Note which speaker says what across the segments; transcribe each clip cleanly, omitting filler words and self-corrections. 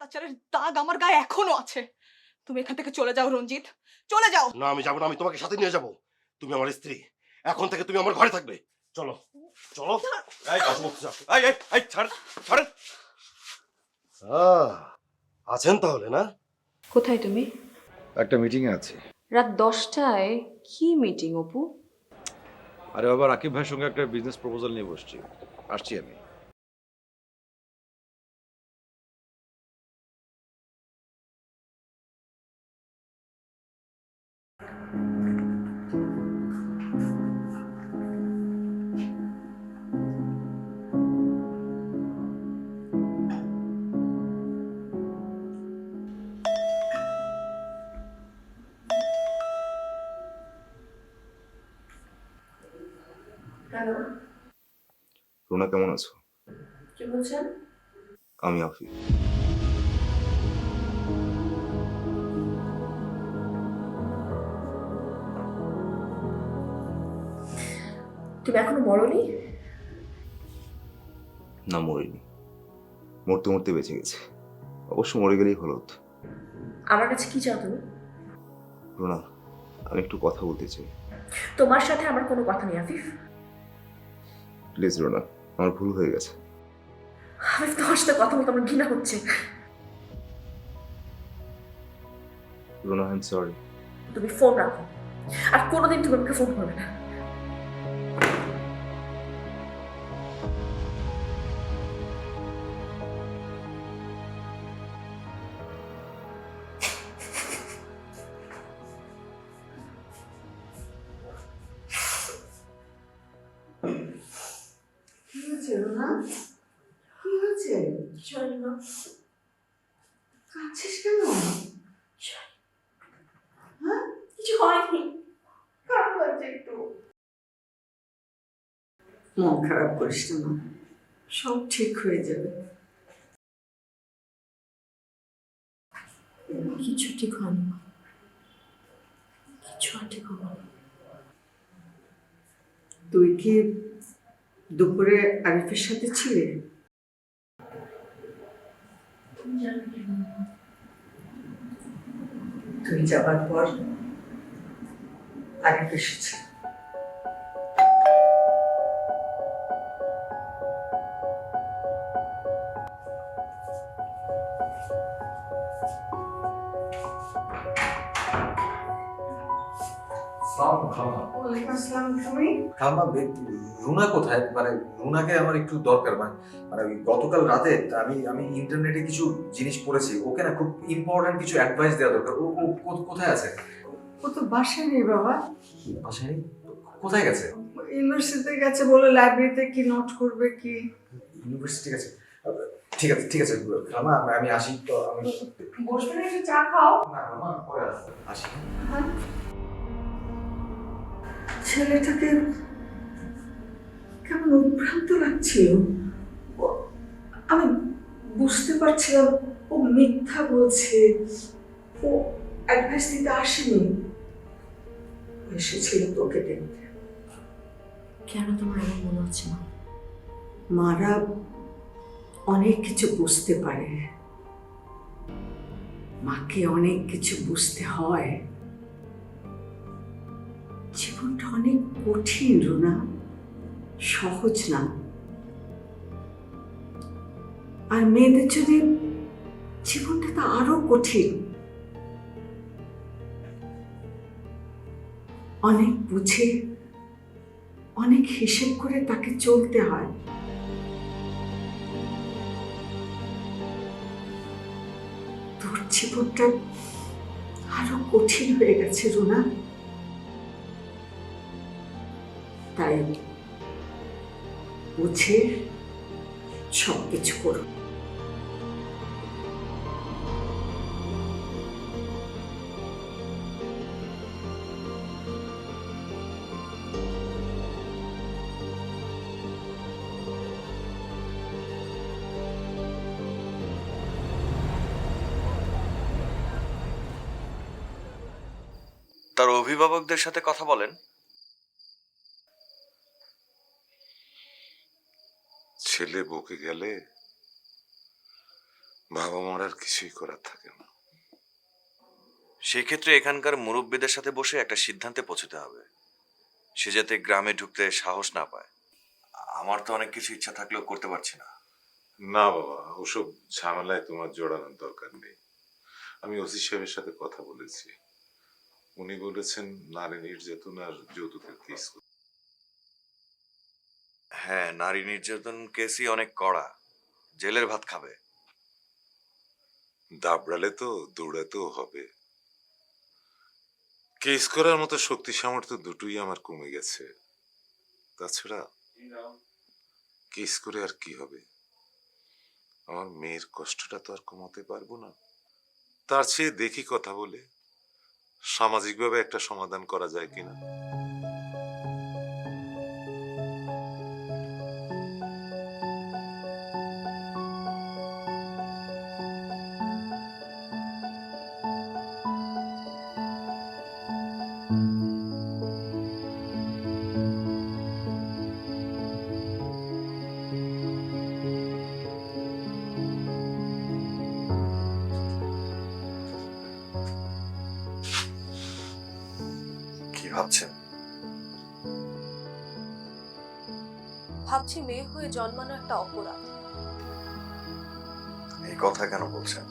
Speaker 1: অত্যাচারের দাগ আমার গায়ে এখনো আছে। তুমি এখান থেকে চলে যাও রঞ্জিত, চলে যাও।
Speaker 2: না আমি যাবো না, আমি তোমাকে সাথে নিয়ে যাবো। তুমি আমার স্ত্রী, এখন থেকে তুমি আমার ঘরে থাকবে। চলো চলো। এই কথা বলতে চাও? এই ছাড় ছাড়। আছেন তাহলে না?
Speaker 3: কোথায় তুমি?
Speaker 4: একটা মিটিংয়ে আছি।
Speaker 3: রাত 10টায় কি মিটিং অপু?
Speaker 4: আরে বাবা, রাকিব ভাইয়ের সঙ্গে একটা বিজনেস প্রপোজাল নিয়ে বসছি, আসছি আমি।
Speaker 3: হ্যালো,
Speaker 5: রুনা কেমন আছো?
Speaker 3: কি বলছেন?
Speaker 5: আমি আফিফ।
Speaker 3: তুমি এখনো মরোনি?
Speaker 5: না, মরিনি। মরতে মরতে বেঁচে গেছে। অবশ্য মরে গেলেই হলো।
Speaker 3: আমার কাছে কি চাও তুমি?
Speaker 5: রুনা, আমি একটু কথা বলতে চাই।
Speaker 3: তোমার সাথে আমার কোনো কথা নেই আফিফ।
Speaker 5: প্লিজ রুনা, আমার ভুল হয়ে গেছে।
Speaker 3: আফিফ, তোমার সাথে কথা বলতে আমার ঘৃণা হচ্ছে।
Speaker 5: Runa, I am sorry.
Speaker 3: তুমি ফোন রাখো, আর কোনোদিন তুমি আমাকে ফোন করবে না।
Speaker 6: কি হয়েছে রুনা? কি হয়েছে?
Speaker 3: জানি না।
Speaker 6: কাঁদছিস কেন? হ্যাঁ,
Speaker 3: কিছু হয়নি।
Speaker 6: খারাপ লাগছে একটু। মন খারাপ করিস না, সব ঠিক হয়ে যাবে।
Speaker 3: কিছু ঠিক হয়নি মা, কিছু আর ঠিক হবে না।
Speaker 6: তুই কি দুপুরে আরিফের সাথে ছিলে? তুই যাবার পর আরিফ এসেছে। ওয়ালাইকুম আসসালাম। তুমি?
Speaker 7: খালাম্মা, রুনা কোথায়? মানে রুনাকে আমার একটু দরকার। মানে ওই গতকাল রাতে আমি আমি ইন্টারনেটে কিছু জিনিস পড়েছি, ওকে না খুব ইম্পর্টেন্ট কিছু অ্যাডভাইস দেওয়া দরকার। ও কোথায় আছে?
Speaker 6: ও তো বাসায় নেই বাবা,
Speaker 7: বাসায় নেই? কোথায় গেছে?
Speaker 6: ইউনিভার্সিটিতে গেছে বলে লাইব্রেরিতে কি নোট করবে কি।
Speaker 7: ইউনিভার্সিটি গেছে? ঠিক আছে ঠিক আছে খালাম্মা, আমি আসি তো। আমি
Speaker 6: বসবে না, একটু চা খাও।
Speaker 7: না মামা, পরে আসি।
Speaker 6: ছেলেটাকে কেমন উদ্ভ্রান্ত লাগছিল। আমি বুঝতে পারছিলাম ও মিথ্যা বলছে, ও অ্যাডভাইস দিতে আসেনি, এসেছিল তোকে দেখতে।
Speaker 3: কেন তোমার এমন মনে হচ্ছে মা?
Speaker 6: মারা অনেক কিছু বুঝতে পারে, মাকে অনেক কিছু বুঝতে হয়। জীবনটা অনেক কঠিন রুনা, সহজ না। আর মেয়েদের জন্য জীবনটা তো আরো কঠিন। অনেক বুঝে অনেক হিসেব করে তাকে চলতে হয়। তোর জীবনটা আরো কঠিন হয়ে গেছে রুনা, তাই বুঝে সবকিছু করো।
Speaker 8: তার অভিভাবকদের সাথে কথা বলেন।
Speaker 9: ছেলে বকে গেলে বাবা মার আর কিছুই করার থাকে না।
Speaker 8: সেক্ষেত্রে এখানকার মুরব্বীদের সাথে বসে একটা সিদ্ধান্তে পৌঁছতে হবে, সে যাতে গ্রামে ঢুকতে সাহস না পায়। আমার তো অনেক কিছু ইচ্ছা থাকলেও করতে পারছি না।
Speaker 9: না বাবা, ওসব ঝামেলায় তোমার জড়ানোর দরকার নেই। আমি ওসি সাহেবের সাথে কথা বলেছি, উনি বলেছেন নারী নির্যাতন আর যৌতুকের কেস।
Speaker 8: হ্যাঁ, নারী নির্যাতন কেসই অনেক কড়া, জেলের ভাত খাবে।
Speaker 9: দাবড়ালে তো দৌড়াতেও হবে। কেস করার মতো শক্তি সামর্থ্য দুটোই আমার কমে গেছে। তাছাড়া কেস করে আর কি হবে? আমার মেয়ের কষ্টটা তো আর কমাতে পারবো না। তার চেয়ে দেখি কথা বলে সামাজিকভাবে একটা সমাধান করা যায় কিনা।
Speaker 8: কি ভাবছেন?
Speaker 10: ভাবছি মেয়ে হয়ে জন্মানো একটা অপরাধ।
Speaker 8: এই কথা কেন বলছেন?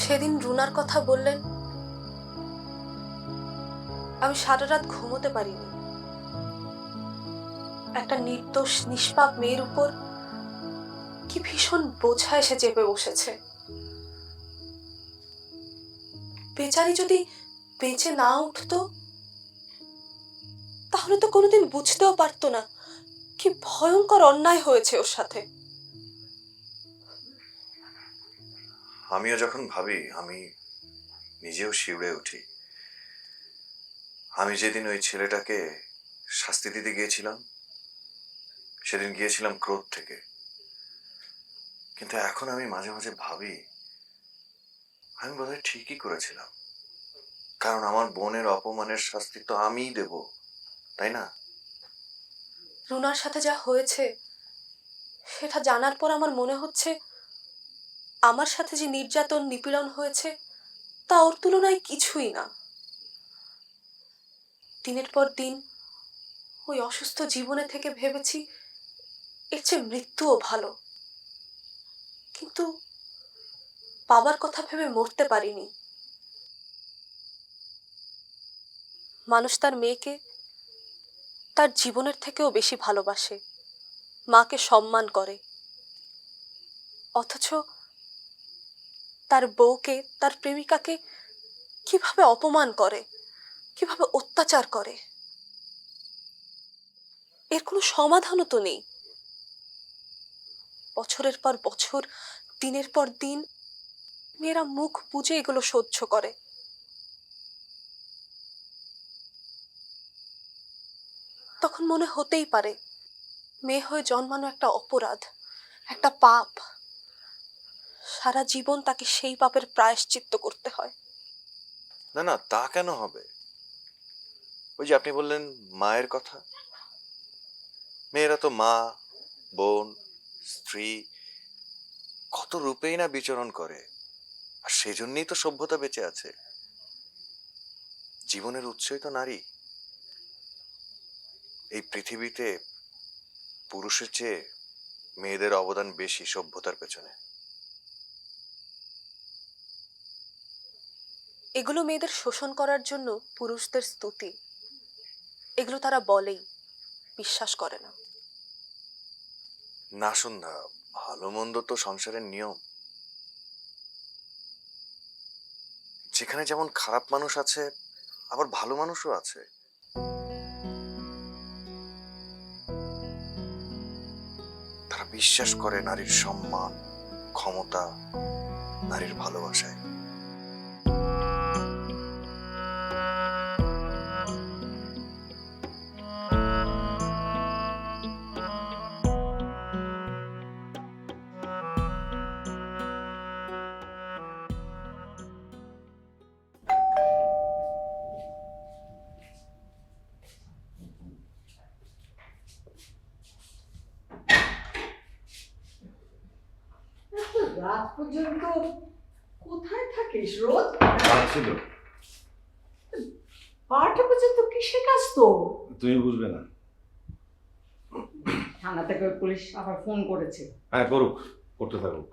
Speaker 10: সেদিন রুনার কথা বললেন, আমি সারা রাত ঘুমোতে পারিনি। একটা নির্দোষ নিষ্পাপ মেয়ের উপর কি ভীষণ বোঝা এসে চেপে বসেছে। বেচারি যদি বেঁচে না উঠতো, তাহলে তো কোনোদিন বুঝতেও পারতো না কি ভয়ঙ্কর অন্যায় হয়েছে ওর সাথে।
Speaker 8: আমিও যখন ভাবি, আমি নিজেও শিউরে উঠি। আমি যেদিন ওই ছেলেটাকে শাস্তি দিতে গিয়েছিলাম, সেদিন গিয়েছিলাম ক্রোধ থেকে। কিন্তু এখন আমি মাঝে মাঝে ভাবি, আমি বোধহয় ঠিকই করেছিলাম, কারণ আমার বোনের অপমানের শাস্তি তো আমিই দেব, তাই না?
Speaker 10: রুনার সাথে যা হয়েছে সেটা জানার পর আমার মনে হচ্ছে আমার সাথে যে নির্যাতন নিপীড়ন হয়েছে তা ওর তুলনায় কিছুই না। দিনের পর দিন ওই অসুস্থ জীবনে থেকে ভেবেছি এর চেয়ে মৃত্যুও ভালো, কিন্তু বাবার কথা ভেবে মরতে পারিনি। মানুষ তার মেয়েকে তার জীবনের থেকেও বেশি ভালোবাসে, মাকে সম্মান করে, অথচ তার বউকে, তার প্রেমিকাকে কিভাবে অপমান করে, কিভাবে অত্যাচার করে, এর কোনো সমাধানও তো নেই। বছরের পর বছর, দিনের পর দিন মেয়েরা মুখ বুজে এগুলো সহ্য করে। তখন মনে হতেই পারে মেয়ে হয়ে জন্মানো একটা অপরাধ, একটা পাপ। সারা জীবন তাকে সেই পাপের প্রায়শ্চিত্ত করতে হয়।
Speaker 8: না না, তা কেন হবে? ওই যে আপনি বললেন মায়ের কথা, মেয়েরা তো মা, বোন, স্ত্রী, কত রূপেই না বিচরণ করে, আর সেজন্যই তো সভ্যতা বেঁচে আছে। জীবনের উৎসই তো নারী। এই পৃথিবীতে পুরুষের চেয়ে মেয়েদের অবদান বেশি সভ্যতার পেছনে।
Speaker 10: এগুলো মেয়েদের শোষণ করার জন্য পুরুষদের স্তুতি, এগুলো তারা বলেই, বিশ্বাস করে না।
Speaker 8: না সন্ধ্যা, ভালো মন্দ তো সংসারের নিয়ম। যেখানে যেমন খারাপ মানুষ আছে, আবার ভালো মানুষও আছে। তারা বিশ্বাস করে নারীর সম্মান, ক্ষমতা, নারীর ভালোবাসায়।
Speaker 6: রাত পর্যন্ত কোথায় থাকিস রোজ?
Speaker 4: ছিল
Speaker 6: পার্টি পর্যন্ত কিসের কাজ তো?
Speaker 4: তুমি বুঝবে না।
Speaker 6: থানা থেকে পুলিশ আবার ফোন করেছে।
Speaker 4: হ্যাঁ করুক, করতে থাকুক।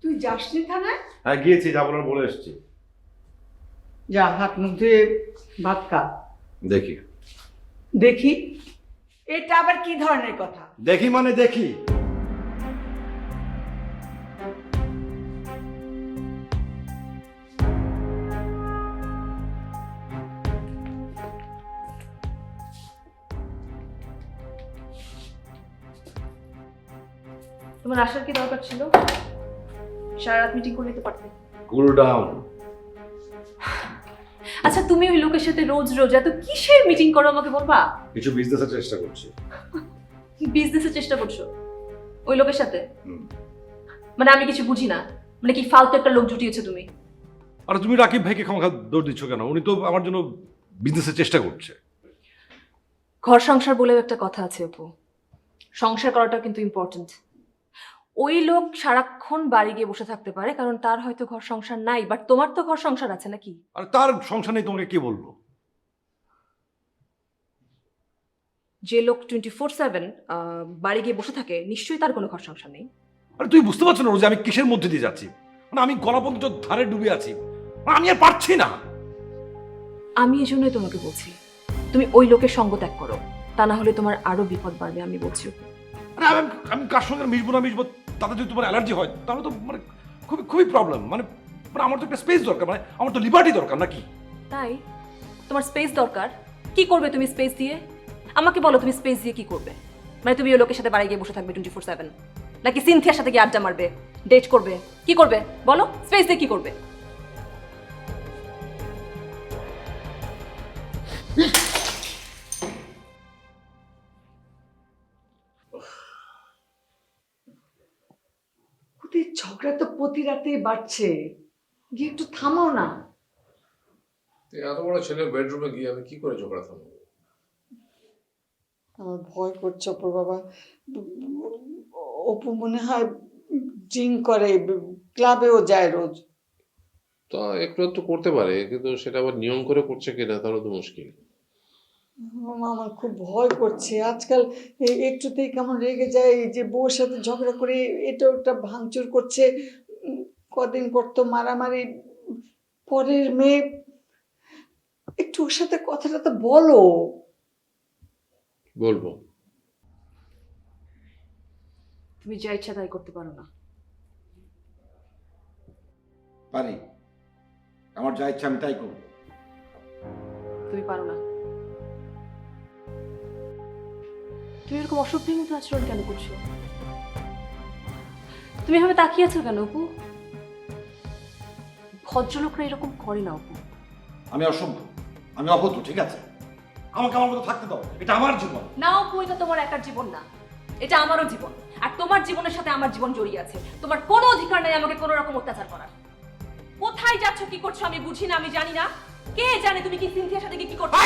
Speaker 6: তুই যাসনি থানায়?
Speaker 4: হ্যাঁ গিয়েছি, যা বলার বলে এসছি।
Speaker 6: যা হাত মুখ ধুয়ে ভাত খা।
Speaker 4: দেখি
Speaker 6: দেখি, এটা আবার কি ধরনের কথা?
Speaker 4: দেখি মানে দেখি।
Speaker 10: তোমার আসার কি দরকার ছিল? সারা রাত মিটিং করে নিতে পারতে।
Speaker 4: Cool down.
Speaker 10: আচ্ছা তুমি ওই লোকের সাথে রোজ রোজ এত কিসের মিটিং করো আমাকে বলবা?
Speaker 4: কিছু বিজনেসের চেষ্টা করছি।
Speaker 10: বিজনেসের চেষ্টা করছো ওই লোকের সাথে?
Speaker 4: হুম।
Speaker 10: মানে আমি কিছু বুঝি না, মানে কি ফালতু একটা লোক জুটিয়েছো তুমি?
Speaker 4: আর তুমি রাকিব ভাইকে খামাখা দৌড় দিচ্ছ কেন? উনি তো আমার জন্য বিজনেসের চেষ্টা করছে।
Speaker 10: ঘর সংসার বলেও একটা কথা আছে অপু, সংসার করাটা কিন্তু ইম্পর্টেন্ট। ওই লোক সারাক্ষণ বাড়ি গিয়ে বসে থাকতে পারে কারণ তার হয়তো ঘর সংসার নাই, বাট তোমার তো ঘর সংসার আছে নাকি?
Speaker 4: আর তার সংসার নেই তোমাকে কে বললো?
Speaker 10: যে লোক 24/7 বাড়ি গিয়ে বসে থাকে নিশ্চয়ই তার কোনো ঘর সংসার নেই।
Speaker 4: আরে তুই বুঝতে পারছো না যে আমি কিসের মধ্যে দিয়ে যাচ্ছি? মানে আমি গলা পর্যন্ত ধারে ডুবে আছি, মানে আমি আর পারছি না।
Speaker 10: আমি এই জন্যই তোমাকে বলছি তুমি ওই লোকের সঙ্গ ত্যাগ করো, তা না হলে তোমার আরো বিপদ বাড়বে। আমি বলছি
Speaker 4: আরে আমি কার সঙ্গে মিশবো না মিশবো, তাতে যদি তোমার অ্যালার্জি হয় তাহলে তো মানে খুবই প্রবলেম। মানে মানে আমার তো একটা স্পেস দরকার, মানে আমার তো লিবার্টি দরকার নাকি?
Speaker 10: তাই তোমার স্পেস দরকার? কি করবে তুমি স্পেস দিয়ে? আমাকে বলো তুমি স্পেস দিয়ে কি করবে? মানে তুমি ওই লোকের সাথে বাড়ি গিয়ে বসে থাকবে 24/7, নাকি সিনথিয়ার সাথে গিয়ে আড্ডা মারবে, ডেট করবে? কি করবে বলো? স্পেস দিয়ে কি করবে?
Speaker 6: ওদের ঝগড়া তো প্রতি রাতেই বাড়ছে, গিয়ে একটু থামাও না।
Speaker 11: এত বড় ছেলে বেডরুমে গিয়ে আমি কি করে ঝগড়া থামাবো?
Speaker 6: আমার ভয় করছে অপুর বাবা। অপু মনে হয় ড্রিঙ্ক করে, ক্লাবেও যায় রোজ।
Speaker 11: তা একটু একটু করতে পারে, কিন্তু সেটা আবার নিয়ম করে করছে কিনা তাহলে তো মুশকিল।
Speaker 6: আমার খুব ভয় করছে আজকাল। একটুতেই কেমন রেগে যায়, এই যে বউর সাথে ঝগড়া করে এটা ওটা ভাঙচুর করছে। কদিন করতো মারামারি, পরের মেয়ে। একটু ওর সাথে কথাটা তো বলো।
Speaker 11: বলবো।
Speaker 10: তুমি যা ইচ্ছা তাই করতে পারো না।
Speaker 4: পারি, আমার যা ইচ্ছা আমি তাই করব।
Speaker 10: তুমি পারো না। তুমি এরকম অসভ্যের মতো আচরণ কেন করছো? তুমি এভাবে তাকিয়ে আছো কেন অপু? ভদ্রলোকরা এরকম করে না অপু।
Speaker 4: আমি অসভ্য, আমি অভদ্র, ঠিক আছে? আমাকে আমার মতো থাকতে দাও, এটা আমার জীবন।
Speaker 10: না অপু, এটা তোমার একার জীবন না, এটা আমারও জীবন। আর তোমার জীবনের সাথে আমার জীবন জড়িয়ে আছে। তোমার কোনো অধিকার নেই আমাকে কোনো রকম অত্যাচার করার। কোথায় যাচ্ছ, কি করছো আমি বুঝি না, আমি জানি না। কে জানে তুমি কি সিনথিয়ার সাথে কি করছো?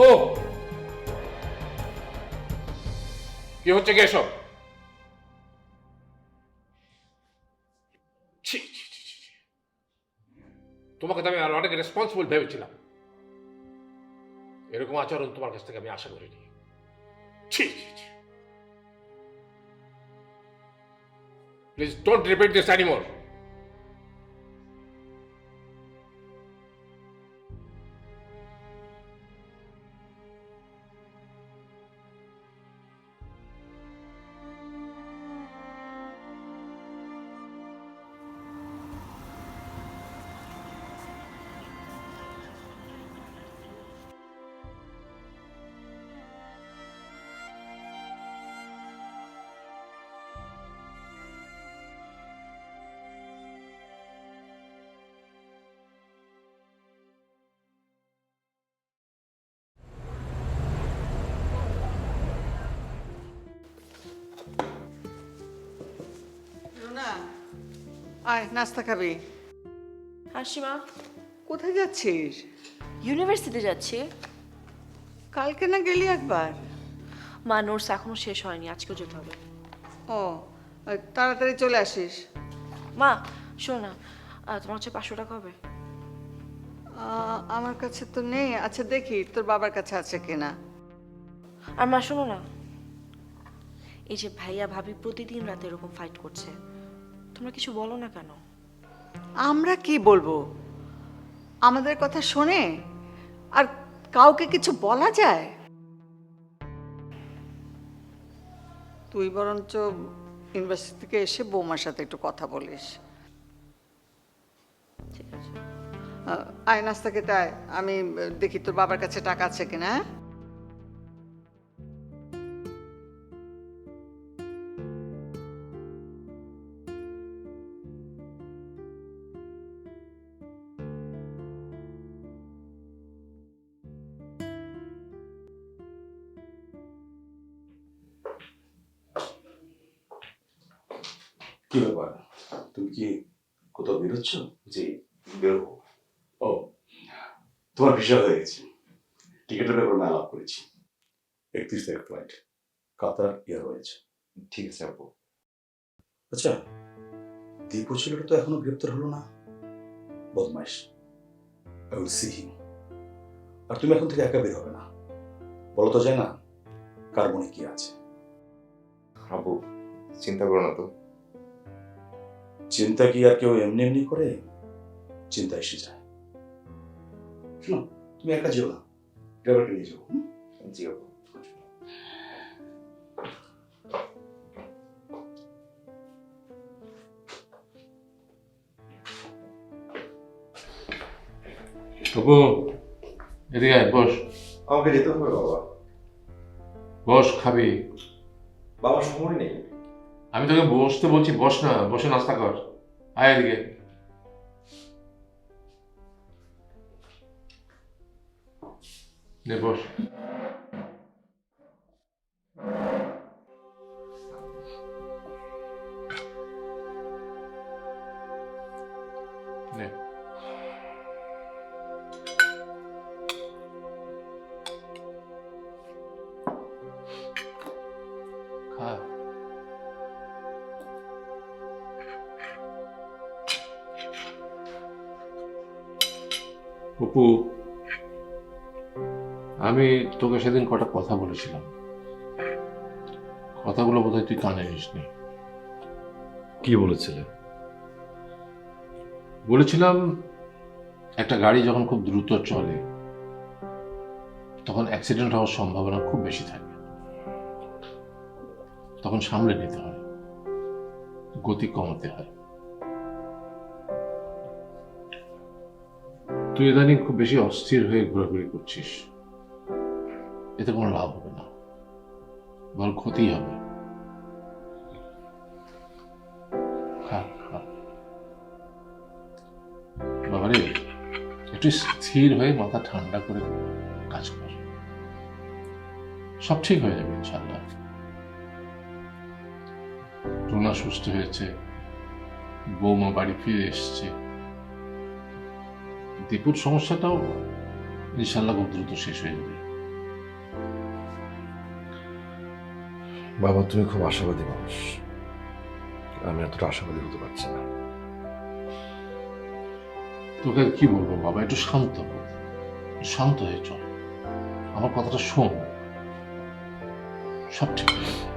Speaker 11: ও কি হচ্ছে কি এসব? তোমাকে তো আমি আর অনেক রেসপন্সিবল ভেবেছিলাম, এরকম আচরণ তোমার কাছ থেকে আমি আশা করিনি। Please don't repeat this anymore.
Speaker 6: Runa, আয় নাস্তা খাবি।
Speaker 10: হাসিমা,
Speaker 6: কোথায় যাচ্ছিস?
Speaker 10: ইউনিভার্সিটি যাচ্ছি।
Speaker 6: কালকে না গেলি একবার?
Speaker 10: মা, নোটস এখনো শেষ হয়নি, আজকেও যেতে হবে।
Speaker 6: ও তাড়াতাড়ি চলে আসিস।
Speaker 3: মা শোনো না, তোমার হচ্ছে 500 টাকা হবে?
Speaker 6: আমার কাছে তো নেই। আচ্ছা দেখি তোর বাবার কাছে আছে কিনা।
Speaker 3: আর মা শোনো না, এই যে ভাইয়া ভাবি প্রতিদিন রাতে এরকম ফাইট করছে, তোমরা কিছু বলো না কেন?
Speaker 6: আমরা কি বলবো? আমাদের কথা শোনে আর কাউকে কিছু বলা যায়? তুই বরঞ্চ ইউনিভার্সিটি থেকে এসে বৌমার সাথে একটু কথা বলিস।
Speaker 3: ঠিক আছে।
Speaker 6: আয় নাস্তা খেতে আয়, আমি দেখি তোর বাবার কাছে টাকা আছে কিনা। হ্যাঁ?
Speaker 4: কি ব্যাপার, তুমি কি কোথাও বেরোচ্ছ?
Speaker 5: জি, বেরোবো।
Speaker 4: ও, তোমার ভিসা হয়ে গেছে, টিকিটের ব্যাপারে আমি আলাপ করেছি। 31 তারিখ ফ্লাইট, কাতার এয়ারওয়েজ।
Speaker 5: ঠিক আছে আপু।
Speaker 4: আচ্ছা, দীপু ছেলেটা তো এখনো গ্রেপ্তার হলো না, বদমাইশ। I will see him. আর তুমি এখন থেকে একা বের হবে না, বলো তো যায় না কার মনে কি আছে।
Speaker 5: আপু চিন্তা করো না তো।
Speaker 4: চিন্তা কি আর কেউ এমনি এমনি করে? চিন্তা এসে যায়। শোনো, তুমি একা যেও না, ড্রাইভারকে নিয়ে যাও।
Speaker 5: জি আপু।
Speaker 11: তবু এদিকে আয়, বস।
Speaker 2: আমাকে যেতে হবে বাবা।
Speaker 11: বস, খাবি?
Speaker 2: বাবা সময় নেই।
Speaker 11: আমি তোকে বসতে বলছি, বস না, বসে নাস্তা কর। আয় এদিকে। নে বস। নে। খা। অপু, আমি তোকে সেদিন কটা কথা বলেছিলাম, কথাগুলো বোধহয় তুই কানে নিসনি।
Speaker 2: কি বলেছিলে?
Speaker 11: বলেছিলাম একটা গাড়ি যখন খুব দ্রুত চলে তখন অ্যাক্সিডেন্ট হওয়ার সম্ভাবনা খুব বেশি থাকে, তখন সামলে নিতে হয়, গতি কমাতে হয়। তুই ইদানিং খুব বেশি অস্থির হয়ে ঘোরাঘুরি করছিস, এতে কোনো লাভ হবে না, বল ক্ষতি হবে। খা খা। বাবারে, একটু স্থির হয়ে মাথা ঠান্ডা করে কাজ কর, সব ঠিক হয়ে যাবে ইনশাল্লাহ। রুনা সুস্থ হয়েছে, বৌমা বাড়ি ফিরে এসছে, দীপুর সমস্যাটাও ইনশাল্লাহ খুব দ্রুত শেষ হয়ে যাবে।
Speaker 2: বাবা তুমি খুব আশাবাদী মানুষ, আমি এতটা আশাবাদী হতে পারছি না।
Speaker 11: তোকে আর কি বলবো বাবা, একটু শান্ত হ, শান্ত হয়ে চল, আমার কথাটা শোন, সব ঠিক হয়ে যাবে।